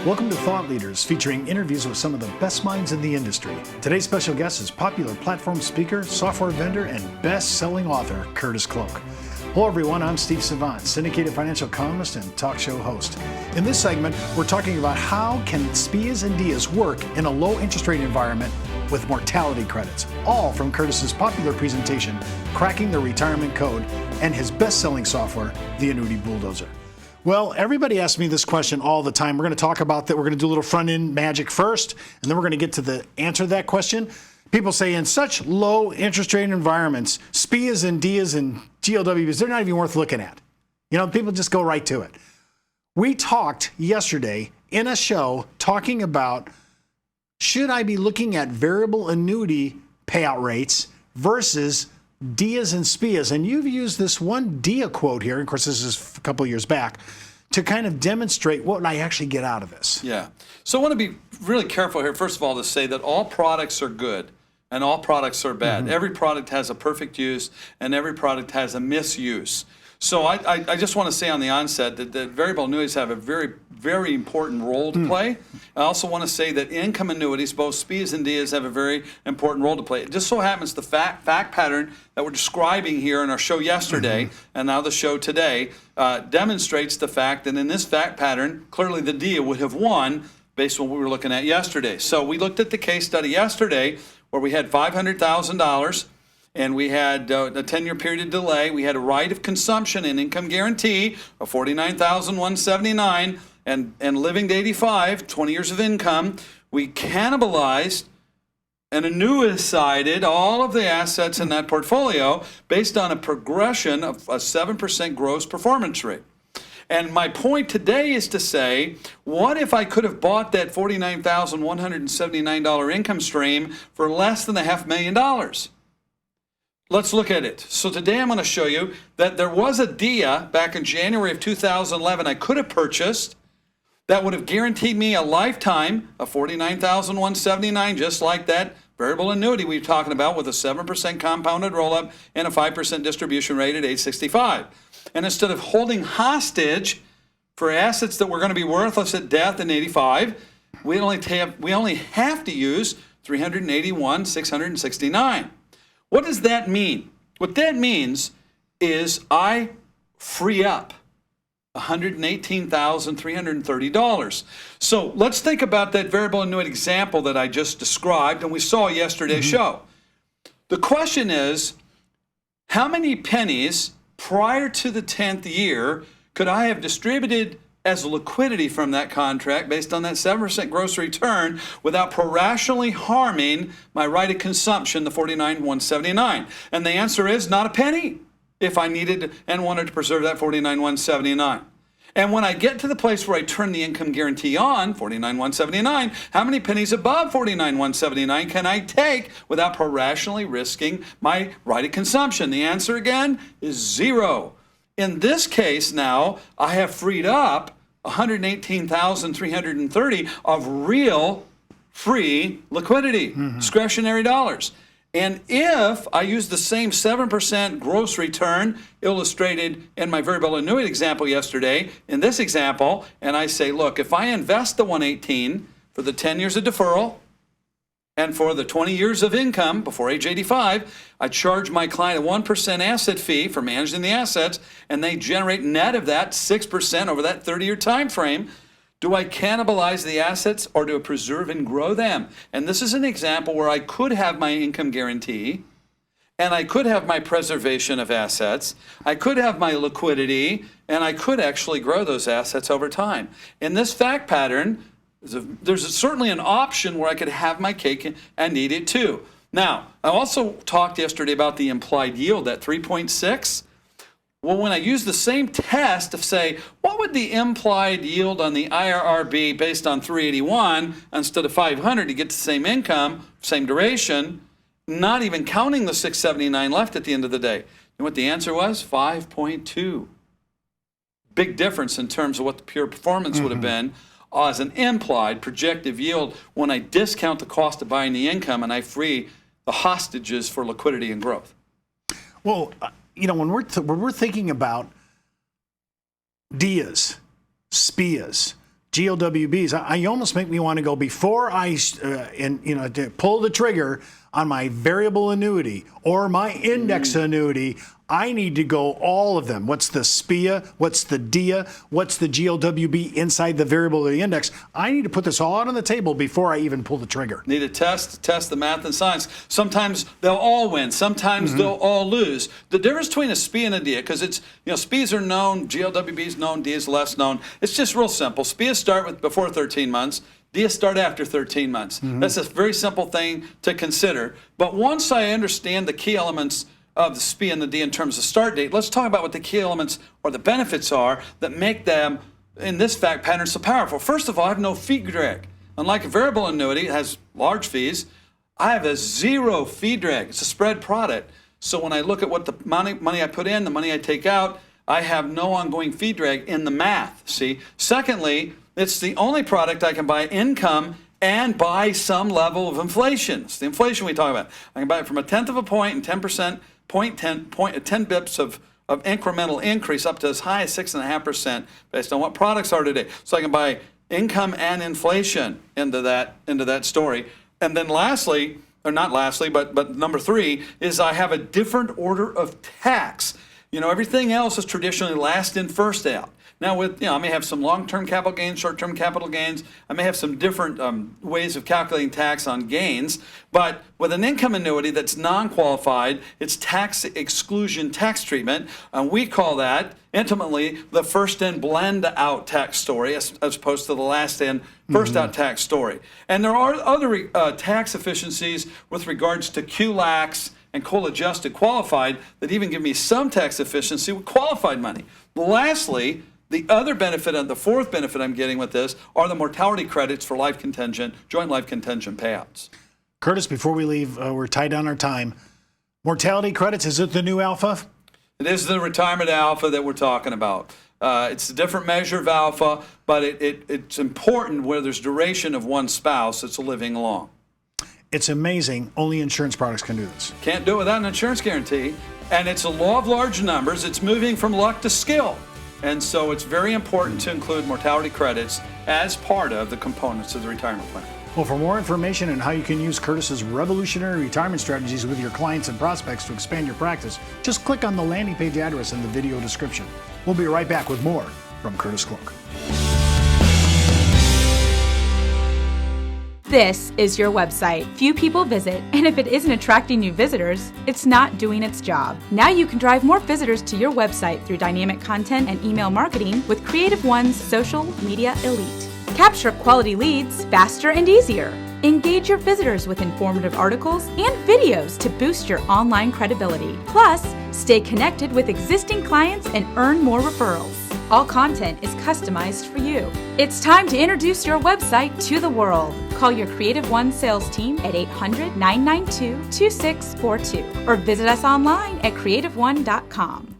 Welcome to Thought Leaders, featuring interviews with some of the best minds in the industry. Today's special guest is popular platform speaker, software vendor, and best-selling author, Curtis Cloak. Hello everyone, I'm Steve Savant, syndicated financial columnist and talk show host. In this segment, we're talking about how can SPIAs and DIAs work in a low interest rate environment with mortality credits, all from Curtis's popular presentation, Cracking the Retirement Code, and his best-selling software, the Annuity Bulldozer. Well, everybody asks me this question all the time. We're going to talk about that. We're going to do a little front-end magic first, and then we're going to get to the answer to that question. People say in such low interest rate environments, SPIAs and DIAs and GLWs, they're not even worth looking at. You know, people just go right to it. We talked yesterday in a show talking about, should I be looking at variable annuity payout rates versus DIAs and SPIAs? And you've used this one DIA quote here, and of course this is a couple of years back, to kind of demonstrate what I actually get out of this. Yeah. So I want to be really careful here, first of all, to say that all products are good and all products are bad. Mm-hmm. Every product has a perfect use and every product has a misuse. So I just want to say on the onset that variable annuities have a very, very important role to play. I also want to say that income annuities, both SPIAs and DIAs, have a very important role to play. It just so happens the fact pattern that we're describing here in our show yesterday and now the show today demonstrates the fact that in this fact pattern, clearly the DIA would have won based on what we were looking at yesterday. So we looked at the case study yesterday where we had $500,000 and we had a 10-year period of delay. We had a right of consumption and income guarantee of $49,179 and living to 85, 20 years of income. We cannibalized and annuicided all of the assets in that portfolio based on a progression of a 7% gross performance rate. And my point today is to say, what if I could have bought that $49,179 income stream for less than $500,000? Let's look at it. So today I'm going to show you that there was a DIA back in January of 2011 I could have purchased that would have guaranteed me a lifetime of $49,179, just like that variable annuity we were talking about with a 7% compounded roll-up and a 5% distribution rate at age 65. And instead of holding hostage for assets that were going to be worthless at death in 85, we only have to use $381,669. What does that mean? What that means is I free up $118,330. So let's think about that variable annuity example that I just described and we saw yesterday's show. The question is, how many pennies prior to the 10th year could I have distributed as liquidity from that contract based on that 7% gross return without prorationally harming my right of consumption, the $49,179? And the answer is not a penny if I needed and wanted to preserve that $49,179. And when I get to the place where I turn the income guarantee on, $49,179, how many pennies above $49,179 can I take without prorationally risking my right of consumption? The answer again is zero. In this case now, I have freed up $118,330 of real free liquidity, discretionary dollars. And if I use the same 7% gross return illustrated in my variable annuity example yesterday, in this example, and I say, look, if I invest the 118 for the 10 years of deferral, and for the 20 years of income before age 85, I charge my client a 1% asset fee for managing the assets, and they generate net of that 6% over that 30-year time frame. Do I cannibalize the assets or do I preserve and grow them? And this is an example where I could have my income guarantee, and I could have my preservation of assets, I could have my liquidity, and I could actually grow those assets over time. In this fact pattern, there's certainly an option where I could have my cake and eat it too. Now, I also talked yesterday about the implied yield at 3.6. Well, when I use the same test of say, what would the implied yield on the IRR be based on 381 instead of 500 to get the same income, same duration, not even counting the 679 left at the end of the day? And what the answer was? 5.2. Big difference in terms of what the pure performance would have been as an implied projective yield when I discount the cost of buying the income and I free the hostages for liquidity and growth. Well, you know, when we're thinking about DIAs, SPIAs, GLWBs. I almost make me want to go before I to pull the trigger on my variable annuity or my index annuity. I need to go all of them. What's the SPIA? What's the DIA? What's the GLWB inside the variable or the index? I need to put this all out on the table before I even pull the trigger. Need to test the math and science. Sometimes they'll all win. Sometimes they'll all lose. The difference between a SPIA and a DIA, because it's, SPIAs are known, GLWBs known, DIAs less known. It's just real simple. SPIAs start with before 13 months. DIAs start after 13 months. That's a very simple thing to consider. But once I understand the key elements of the SPIA and the DIA in terms of start date, let's talk about what the key elements or the benefits are that make them, in this fact pattern, so powerful. First of all, I have no fee drag. Unlike a variable annuity, it has large fees. I have a zero fee drag. It's a spread product. So when I look at what the money I put in, the money I take out, I have no ongoing fee drag in the math, see? Secondly, it's the only product I can buy income and buy some level of inflation. It's the inflation we talk about. I can buy it from 1/10 of a point and 10%, 10 bips of incremental increase up to as high as 6.5% based on what products are today. So I can buy income and inflation into that story. And then lastly, or not lastly, but number 3 is I have a different order of tax. Everything else is traditionally last in, first out. Now, I may have some long-term capital gains, short-term capital gains. I may have some different ways of calculating tax on gains. But with an income annuity that's non-qualified, it's tax exclusion tax treatment. And we call that intimately the first in blend out tax story as opposed to the last in first out tax story. And there are other tax efficiencies with regards to QLACs and coal-adjusted qualified that even give me some tax efficiency with qualified money. Lastly, the other benefit, and the fourth benefit I'm getting with this, are the mortality credits for life contingent, joint life contingent payouts. Curtis, before we leave, we're tied down our time. Mortality credits, is it the new alpha? It is the retirement alpha that we're talking about. It's a different measure of alpha, but it's important where there's duration of one spouse that's living long. It's amazing. Only insurance products can do this. Can't do it without an insurance guarantee. And it's a law of large numbers. It's moving from luck to skill. And so it's very important to include mortality credits as part of the components of the retirement plan. Well, for more information on how you can use Curtis's revolutionary retirement strategies with your clients and prospects to expand your practice, just click on the landing page address in the video description. We'll be right back with more from Curtis Cloak. This is your website. Few people visit, and if it isn't attracting new visitors, it's not doing its job. Now you can drive more visitors to your website through dynamic content and email marketing with CreativeOne's Social Media Elite. Capture quality leads faster and easier. Engage your visitors with informative articles and videos to boost your online credibility. Plus, stay connected with existing clients and earn more referrals. All content is customized for you. It's time to introduce your website to the world. Call your CreativeOne sales team at 800-992-2642 or visit us online at CreativeOne.com.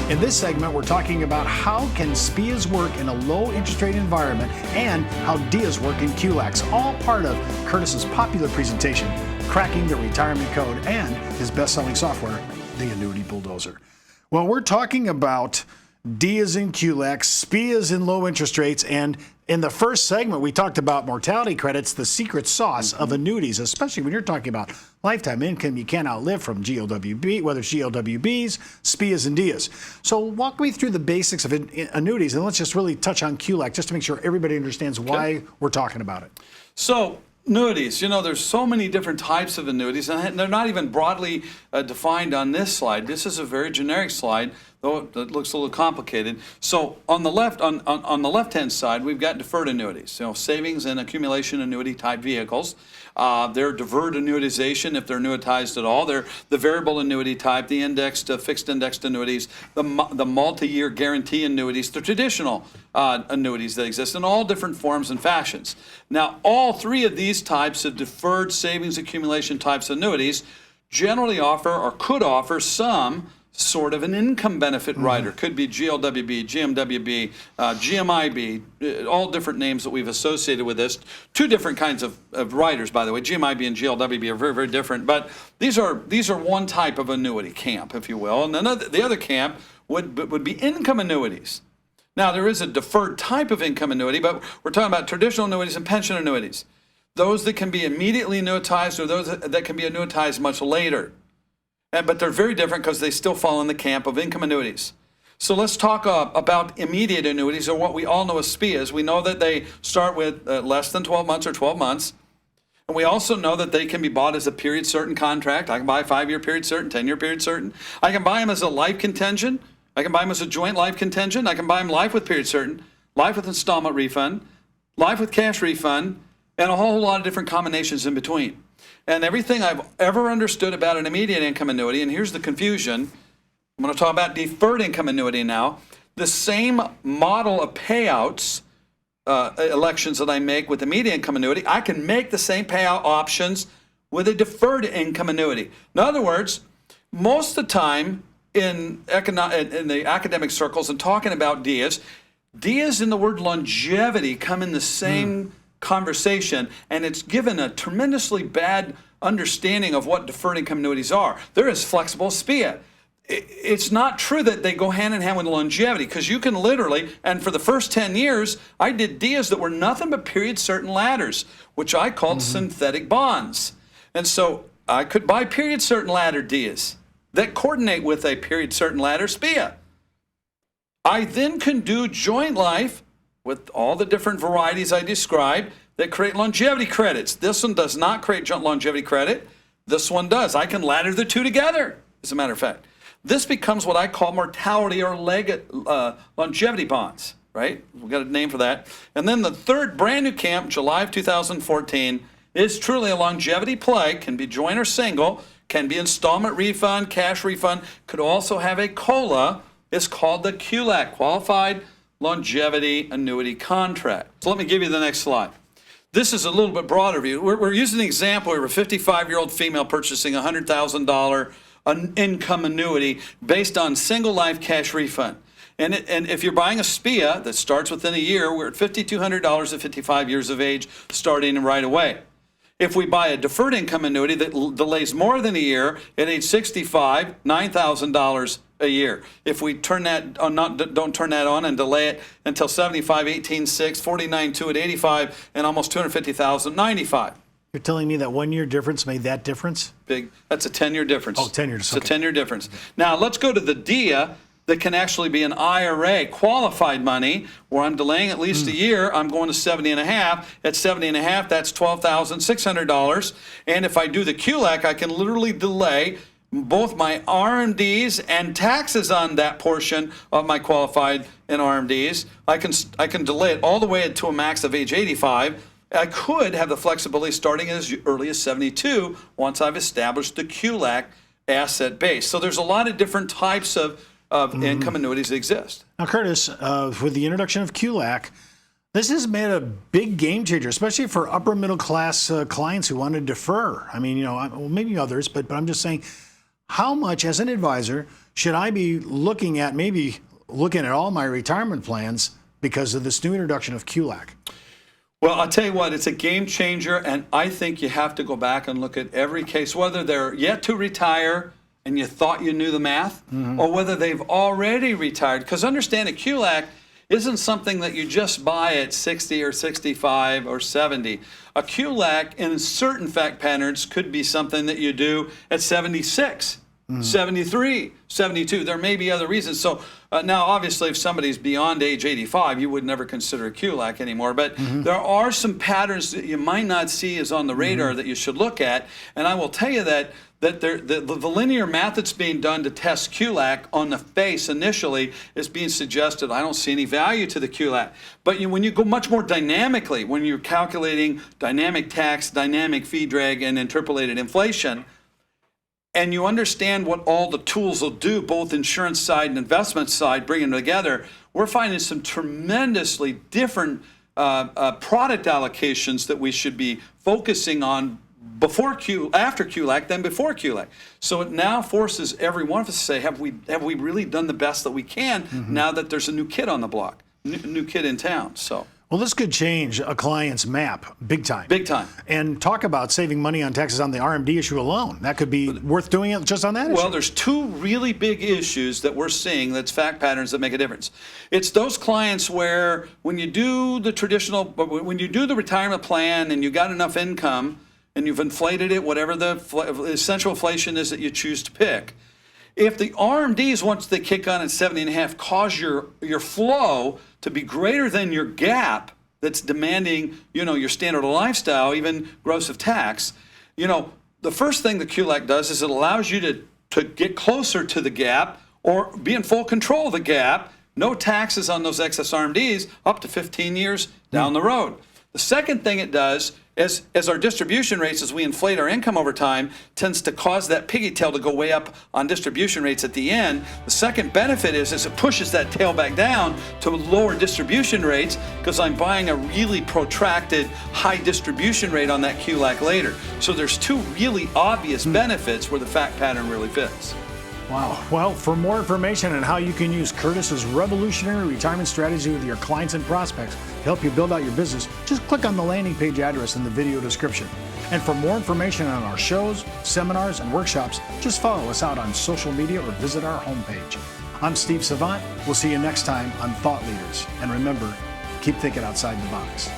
In this segment, we're talking about how can SPIAs work in a low interest rate environment and how DIAs work in QLACs, all part of Curtis's popular presentation, Cracking the Retirement Code, and his best-selling software, the Annuity Bulldozer. Well, we're talking about DIAs in QLACs, SPIAs in low interest rates, and in the first segment, we talked about mortality credits, the secret sauce of annuities, especially when you're talking about lifetime income you can't outlive from GLWB, whether it's GLWBs, SPIAs, and DIAs. So walk me through the basics of annuities, and let's just really touch on QLAC just to make sure everybody understands why we're talking about it. So, annuities, there's so many different types of annuities, and they're not even broadly defined on this slide. This is a very generic slide, though it looks a little complicated. So on the left, on the left-hand side, we've got deferred annuities, savings and accumulation annuity type vehicles. They're deferred annuitization if they're annuitized at all. They're the variable annuity type, the indexed, fixed indexed annuities, the multi-year guarantee annuities, the traditional annuities that exist in all different forms and fashions. Now, all three of these types of deferred savings accumulation types of annuities generally offer or could offer some sort of an income benefit rider. Could be GLWB, GMWB, GMIB, all different names that we've associated with this. Two different kinds of riders, by the way. GMIB and GLWB are very, very different. But these are one type of annuity camp, if you will. And the other camp would be income annuities. Now, there is a deferred type of income annuity, but we're talking about traditional annuities and pension annuities. Those that can be immediately annuitized or those that can be annuitized much later. But they're very different because they still fall in the camp of income annuities. So let's talk about immediate annuities, or what we all know as SPIAs. We know that they start with less than 12 months or 12 months. And we also know that they can be bought as a period certain contract. I can buy a 5-year period certain, 10-year period certain. I can buy them as a life contingent. I can buy them as a joint life contingent. I can buy them life with period certain, life with installment refund, life with cash refund, and a whole lot of different combinations in between. And everything I've ever understood about an immediate income annuity, and here's the confusion, I'm going to talk about deferred income annuity now. The same model of payouts, elections that I make with immediate income annuity, I can make the same payout options with a deferred income annuity. In other words, most of the time in the academic circles and talking about DIAs and the word longevity come in the same conversation, and it's given a tremendously bad understanding of what deferred income annuities are. They're as flexible as SPIA. It's not true that they go hand in hand with longevity, because you can literally, and for the first 10 years, I did DIAs that were nothing but period certain ladders, which I called synthetic bonds. And so I could buy period certain ladder DIAs that coordinate with a period certain ladder SPIA. I then can do joint life with all the different varieties I described that create longevity credits. This one does not create longevity credit. This one does. I can ladder the two together, as a matter of fact. This becomes what I call mortality or longevity bonds, right? We've got a name for that. And then the third brand new camp, July of 2014, is truly a longevity play, can be joint or single, can be installment refund, cash refund, could also have a COLA. It's called the QLAC, Qualified Longevity Annuity Contract. So let me give you the next slide. This is a little bit broader view. We're using an example of a 55-year-old female purchasing a $100,000 income annuity based on single life cash refund. And if you're buying a SPIA that starts within a year, we're at $5,200 at 55 years of age, starting right away. If we buy a deferred income annuity that delays more than a year, at age 65, $9,000 a year. If we turn that on, don't turn that on and delay it until 75, 18,600, 49,200 at 85, and almost $250,000, 95. You're telling me that 1 year difference made that difference? Big. That's a 10-year difference. Oh, 10 years. It's a 10-year difference. Now let's go to the DIA that can actually be an IRA, qualified money, where I'm delaying at least a year. I'm going to 70.5. At 70.5, that's $12,600. And if I do the QLAC, I can literally delay both my RMDs and taxes on that portion of my qualified and RMDs. I can delay it all the way to a max of age 85. I could have the flexibility starting as early as 72 once I've established the QLAC asset base. So there's a lot of different types of income annuities that exist. Now, Curtis, with the introduction of QLAC, this has made a big game changer, especially for upper middle class clients who want to defer. I mean, well, maybe others, but I'm just saying, how much as an advisor should I be looking at all my retirement plans because of this new introduction of QLAC? Well, I'll tell you what, it's a game changer, and I think you have to go back and look at every case, whether they're yet to retire and you thought you knew the math, or whether they've already retired. Because understand, a QLAC isn't something that you just buy at 60 or 65 or 70. A QLAC in certain fact patterns could be something that you do at 76. 73, 72. There may be other reasons. So now, obviously, if somebody's beyond age 85, you would never consider a QLAC anymore. But there are some patterns that you might not see as on the radar that you should look at. And I will tell you that the linear math that's being done to test QLAC on the face initially is being suggested. I don't see any value to the QLAC. But when you go much more dynamically, when you're calculating dynamic tax, dynamic fee drag, and interpolated inflation, and you understand what all the tools will do, both insurance side and investment side, bringing them together, we're finding some tremendously different product allocations that we should be focusing on after QLAC than before QLAC. So it now forces every one of us to say, have we really done the best that we can now that there's a new kid on the block, new kid in town? So. Well, this could change a client's map big time. Big time. And talk about saving money on taxes on the RMD issue alone. That could be worth doing it just on that issue. Well, there's two really big issues that we're seeing that's fact patterns that make a difference. It's those clients where when you do the retirement plan and you got enough income and you've inflated it, whatever the essential inflation is that you choose to pick, if the RMDs, once they kick on at 70.5, cause your flow to be greater than your gap that's demanding, your standard of lifestyle, even gross of tax, the first thing the QLAC does is it allows you to get closer to the gap or be in full control of the gap, no taxes on those excess RMDs up to 15 years down the road. The second thing it does as our distribution rates, as we inflate our income over time, tends to cause that piggy tail to go way up on distribution rates at the end. The second benefit is it pushes that tail back down to lower distribution rates because I'm buying a really protracted high distribution rate on that QLAC later. So there's two really obvious benefits where the fact pattern really fits. Wow. Well, for more information on how you can use Curtis's revolutionary retirement strategy with your clients and prospects to help you build out your business, just click on the landing page address in the video description. And for more information on our shows, seminars, and workshops, just follow us out on social media or visit our homepage. I'm Steve Savant. We'll see you next time on Thought Leaders. And remember, keep thinking outside the box.